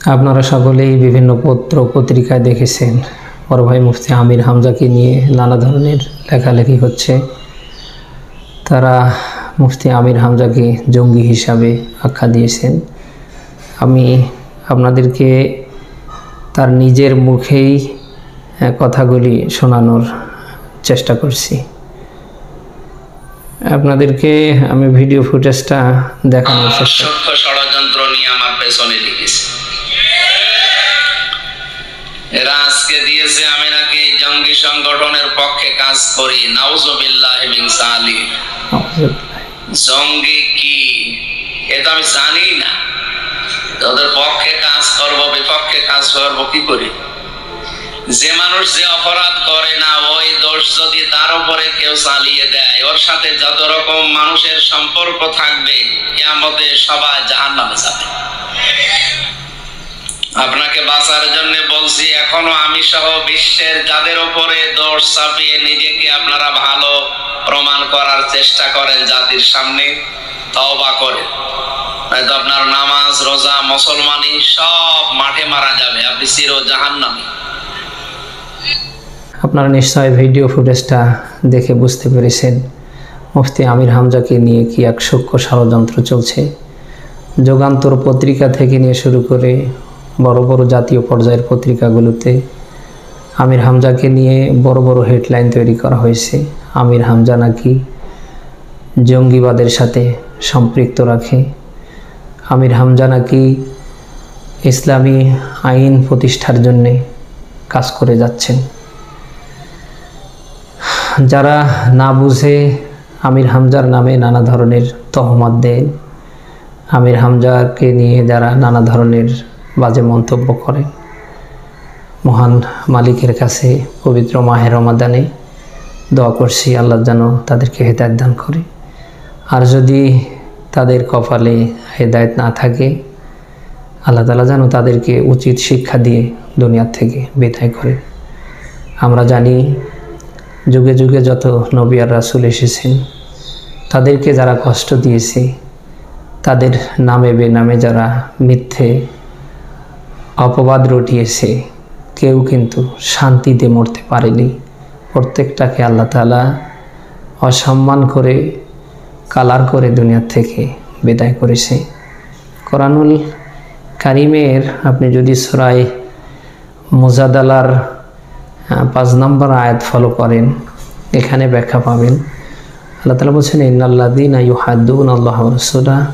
আপনারা সকলেই বিভিন্ন পত্র পত্রিকায় দেখেছেন বড় ভাই মুফতি আমির হামজাকে নিয়ে নানা ধরনের লেখালেখি হচ্ছে। তারা মুফতি আমির হামজাকে জঙ্গি হিসাবে আখ্যা দিয়েছেন। আমি আপনাদেরকে তার নিজের মুখেই কথাগুলি শোনানোর চেষ্টা করছি। আপনাদেরকে আমি ভিডিও ফুটেজটা দেখানোর চেষ্টা করছি। ষড়যন্ত্র নিয়ে আমার পেছনে লেগেছে। এরা আজকে দিয়েছে আমি নাকি জঙ্গি সংগঠনের পক্ষে কাজ করি। নাউজুবিল্লাহি মিন যালিক। জঙ্গি কি এটা আমি জানি না। তাদের পক্ষে কাজ করব, বিপক্ষে কাজ করব কি করে? যে মানুষ যে অপরাধ করে না, ওই দোষ যদি তার উপরে কেউ চালিয়ে দেয়, ওর সাথে যত রকম মানুষের সম্পর্ক থাকবে কিয়ামতে সবাই জাহান্নামে যাবে। আপনাকে বাঁচার জন্য বলছি, এখনো আমি সহ বিশ্বের যাদের উপরে দোষ চাপিয়ে নিজেকে আপনারা ভালো প্রমাণ করার চেষ্টা করেন জাতির সামনে, তওবা করেন, নয়তো আপনার নামাজ রোজা মুসলমানি সব মাঠে মারা যাবে, আপনি চির জাহান্নামী। আপনারা নিশ্চয় ভিডিও ফুটেজটা দেখে বুঝতে পেরেছেন মুফতি আমির হামজাকে নিয়ে কি এক সূক্ষ্ম ষড়যন্ত্র চলছে। যুগান্তর পত্রিকা থেকে নিয়ে শুরু করে বড় বড় জাতীয় পর্যায়ের পত্রিকাগুলোতে আমির হামজাকে নিয়ে বড় বড় হেডলাইন তৈরি করা হয়েছে। আমির হামজা নাকি জঙ্গিবাদের সাথে সম্পৃক্ত রাখে, আমির হামজা নাকি ইসলামী আইন প্রতিষ্ঠার জন্যে কাজ করে যাচ্ছেন। যারা না বুঝে আমির হামজার নামে নানা ধরনের তহমত দেয়, আমির হামজাকে নিয়ে যারা নানা ধরনের বাজে মন্তব্য করে, মহান মালিকের কাছে পবিত্র মাহে রমাদানে দোয়া করছি আল্লাহ যেন তাদেরকে হেদায়েত দান করে। আর যদি তাদের কপালে হেদায়েত না থাকে, আল্লাহ তাআলা যেন তাদেরকে উচিত শিক্ষা দিয়ে দুনিয়ার থেকে বিদায় করে। আমরা জানি যুগে যুগে যত নবী আর রাসূল এসেছেন, তাদেরকে যারা কষ্ট দিয়েছে, তাদের নামে বেনামে যারা মিথ্যে অপবাদ রটিয়েছে, কেউ কিন্তু শান্তিতে মরতে পারেনি। প্রত্যেকটাকে আল্লাহ তাআলা অসম্মান করে কালার করে দুনিয়ার থেকে বিদায় করেছে। কোরআনুল কারিমের আপনি যদি সূরা মুজাদালার 5 নম্বর আয়াত ফলো করেন, এখানে ব্যাখ্যা পাবেন। আল্লাহ তাআলা বলছেন, ইন্নাল্লাযীনা ইউহাদ্দুনাল্লাহা ওয়া রাসূলাহু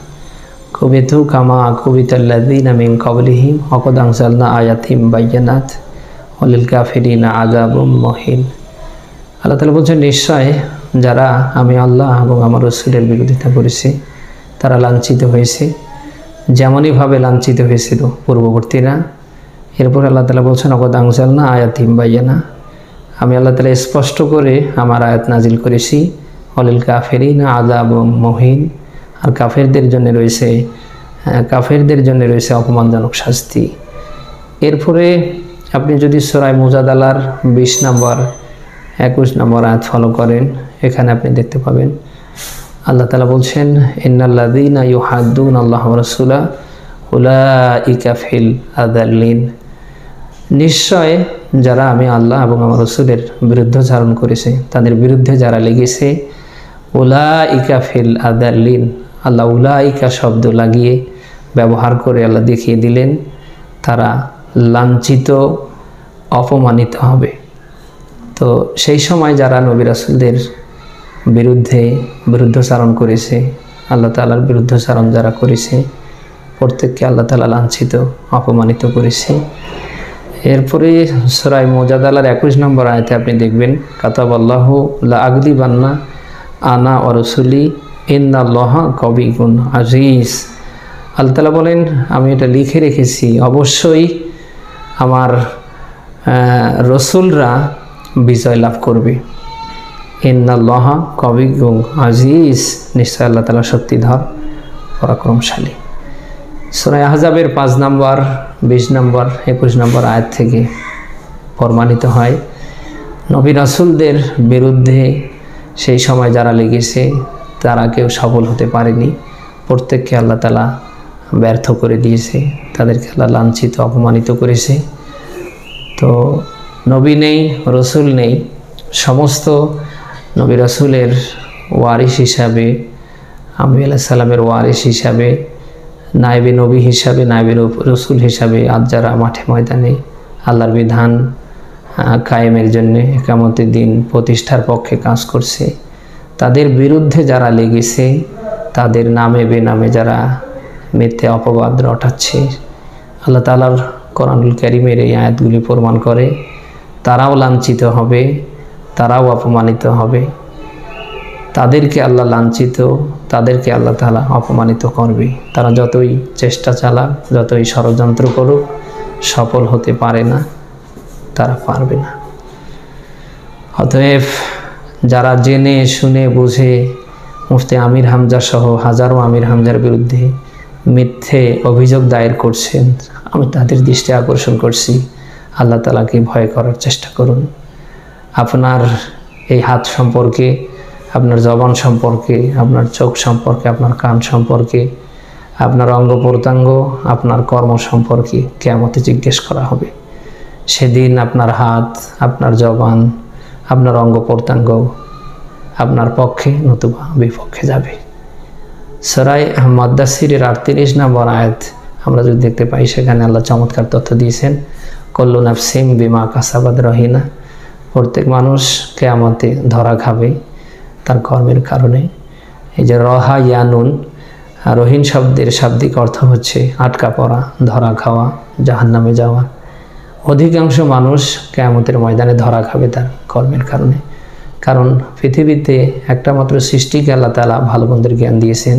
কুবিতু কামা কুবিতাল্লাযীনা মিন ক্বাবলিহিম ওয়া ক্বাদ আনজালনা আয়াতিম বায়্যিনাত ওয়া লিল কাফিরিনা আযাবুম মুহিন। আল্লাহ তাআলা বলছেন, নিশ্চয় যারা আমি আল্লাহ এবং আমার রাসূলের বিরোধিতা করেছে তারা লাঞ্ছিত হয়েছে, যেমনইভাবে লাঞ্ছিত হয়েছিল পূর্ববর্তীরা। এরপর আল্লাহ তাআলা বলছেন, ওয়া ক্বাদ আনজালনা আয়াতিম বায়্যিনাত, আমি আল্লাহ তাআলা স্পষ্ট করে আমার আয়াত নাজিল করেছি। ওয়া লিল কাফিরিনা আযাবুম মুহিন, আর কাফেরদের জন্য রয়েছে অপমানজনক শাস্তি। এরপরে আপনি যদি সূরা মুজাদালার 20 নম্বর 21 নম্বর আয়াত ফলো করেন, এখানে আপনি দেখতে পাবেন আল্লাহ তাআলা বলছেন, ইন্নাল্লাযীনা ইউহাদ্দুনাল্লাহা ওয়া রাসূলাহু উলাইকা ফিল আযাল্লিন, নিশ্চয় যারা আমি আল্লাহ এবং আমার রাসূলের বিরুদ্ধাচরণ করেছে, তাদের বিরুদ্ধে যারা লেগেছে, উলাইকা ফিল আযাল্লিন, আল্লাহ উলাইকা শব্দ লাগিয়ে ব্যবহার করে আল্লাহ দেখিয়ে দিলেন তারা লাঞ্ছিত অপমানিত হবে। তো সেই সময় যারা নবী রাসূলদের বিরুদ্ধাচরণ করেছে, আল্লাহ তাআলার বিরুদ্ধাচরণ যারা করেছে, প্রত্যেককে আল্লাহ তাআলা লাঞ্ছিত অপমানিত করেছে। এরপরে সূরা মুজাদালার 21 নম্বর আয়াতে আপনি দেখবেন, কাতাবাল্লাহু লা আগলিবান্না আনা ওয়া রাসূলি ইন্নাল্লাহা কাবিয়্যুন আজিজ। আল্লাহ তাআলা বলেন, আমি এটা লিখে রেখেছি, অবশ্যই আমার রাসূলরা বিজয় লাভ করবে। ইন্নাল্লাহা কাবিয়্যুন আজিজ, নিশ্চয় আল্লাহ তাআলা শক্তিধর পরাক্রমশালী। সূরা আহজাবের 5 নম্বর 20 নম্বর 21 নম্বর আয়াত থেকে প্রমাণিত হয় নবী রাসূলদের বিরুদ্ধে সেই সময় যারা লেগেছে তারা কেউ সফল হতে পারেনি, প্রত্যেককে আল্লাহ তাআলা ব্যর্থ করে দিয়েছে, তাদেরকে আল্লাহ লাঞ্ছিত অপমানিত করেছে। তো নবী নেই, রসুল নেই, সমস্ত নবী রসুলের ওয়ারিস হিসাবে, আম্বি আলাইহিস সালামের ওয়ারিস হিসাবে, নায়েবে নবী হিসাবে, নায়েবে রসুল হিসাবে আজ যারা মাঠে ময়দানে আল্লাহর বিধান কায়েমের জন্য কিয়ামতের দিন প্রতিষ্ঠার পক্ষে কাজ করছে, তাদের বিরুদ্ধে যারা লেগেছে, তাদের নামে বেনামে যারা মিথ্যে অপবাদ রটাচ্ছে, আল্লাহ তাআলার কোরআনুল কারীমের এই আয়াতগুলি প্রমাণ করে তারাও লাঞ্ছিত হবে, তারাও অপমানিত হবে। তাদেরকে আল্লাহ লাঞ্ছিত, তাদেরকে আল্লাহ তাআলা অপমানিত করবে। তারা যতই চেষ্টা চালাক, যতই ষড়যন্ত্র করুক, সফল হতে পারে না, তারা পারবে না। অতএব যারা জেনে শুনে বুঝে মুফতি আমির হামজা সহ হাজারো আমির হামজার বিরুদ্ধে মিথ্যে অভিযোগ দায়ের করছেন, আমি তাদের দৃষ্টি আকর্ষণ করছি, আল্লাহ তাআলাকে ভয় করার চেষ্টা করুন। আপনার এই হাত সম্পর্কে, আপনার জবান সম্পর্কে, আপনার চোখ সম্পর্কে, আপনার কান সম্পর্কে, আপনার অঙ্গ প্রত্যঙ্গ, আপনার কর্ম সম্পর্কে কিয়ামতে জিজ্ঞেস করা হবে। সেদিন আপনার হাত, আপনার জবান, আপনার অঙ্গ প্রত্যঙ্গ আপনার পক্ষে নতুবা বিপক্ষে যাবে। সূরা মুদ্দাসসিরের 38 নম্বর আয়াত আমরা যদি দেখতে পাই, সেখানে আল্লাহ চমৎকার তথ্য দিয়েছেন, কুল্লু নাফসিন বিমা কাসাবাত রহিনা, প্রত্যেক মানুষ কিয়ামতে ধরা খাবে তার কর্মের কারণে। এই যে রহা ইয়ানুন, রহিন শব্দের শাব্দিক অর্থ হচ্ছে আটকা পড়া, ধরা খাওয়া, জাহান্নামে যাওয়া। অধিকাংশ মানুষ কিয়ামতের ময়দানে ধরা খাবে তার কর্মের কারণে। কারণ পৃথিবীতে একটা মাত্র সৃষ্টিকে আল্লাহ তাআলা ভালো মন্দের জ্ঞান দিয়েছেন,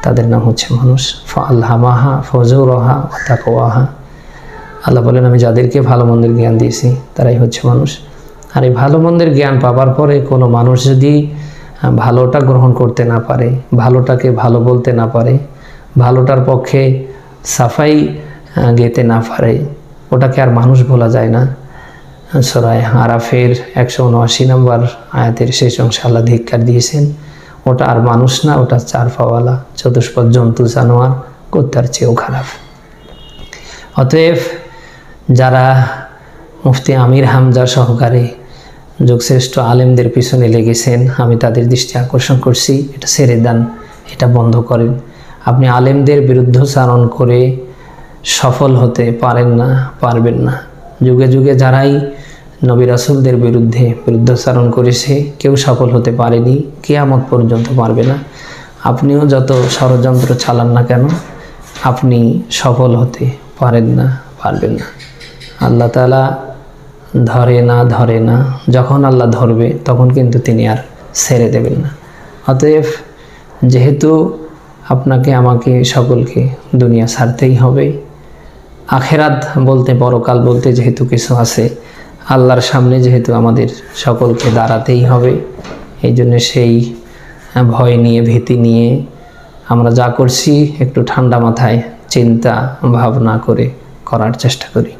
তাদের নাম হচ্ছে মানুষ। ফাআলহামাহা ফুজুরাহা ওয়া তাকওয়াহা, আল্লাহ বলেন আমি যাদেরকে ভালো মন্দের জ্ঞান দিয়েছি তারাই হচ্ছে মানুষ। আর এই ভালো মন্দের জ্ঞান পাবার পরে কোনো মানুষ যদি ভালোটা গ্রহণ করতে না পারে, ভালোটাকে ভালো বলতে না পারে, ভালোটার পক্ষে সাফাই গেতে না পারে, ওটাকে আর মানুষ বলা যায় না। সূরা আরাফের 179 নম্বর আয়াতের শেষ অংশে আল্লাহ ধিক্কার দিয়েছেন, ওটা আর মানুষ না, ওটা চার পাওয়ালা চতুষ্পদ জন্তু জানোয়ার, কুত্তার চেয়েও খারাপ। অতএব যারা মুফতি আমির হামজা সহকারে যুগশ্রেষ্ঠ আলেমদের পিছনে লেগেছেন, আমি তাদের দৃষ্টি আকর্ষণ করছি, এটা ছেড়ে দেন, এটা বন্ধ করেন। আপনি আলেমদের বিরুদ্ধচারণ করে সফল হতে পারেন না, পারবেন না। যুগে যুগে যারাই নবী রাসূলদের বিরুদ্ধচারণ করেছে, কেউ সফল হতে পারেনি, কিয়ামত পর্যন্ত পারবে না। আপনিও যত ষড়যন্ত্র চালান না কেন, আপনি সফল হতে পারেন না, পারবেন না। আল্লাহ তাআলা ধরে না, যখন আল্লাহ ধরবে তখন কিন্তু তিনি আর ছেড়ে দেবেন না। অতএব যেহেতু আপনাকে আমাকে সকলকে দুনিয়া ছাড়তেই হবে, আখেরাত বলতে পরকাল বলতে যেহেতু কিছু আছে, আল্লাহর সামনে যেহেতু আমাদের সকলকে দাঁড়াতেই হবে, এই জন্য সেই ভয় নিয়ে, ভীতি নিয়ে আমরা যা করছি একটু ঠান্ডা মাথায় চিন্তা ভাবনা করে করার চেষ্টা করি।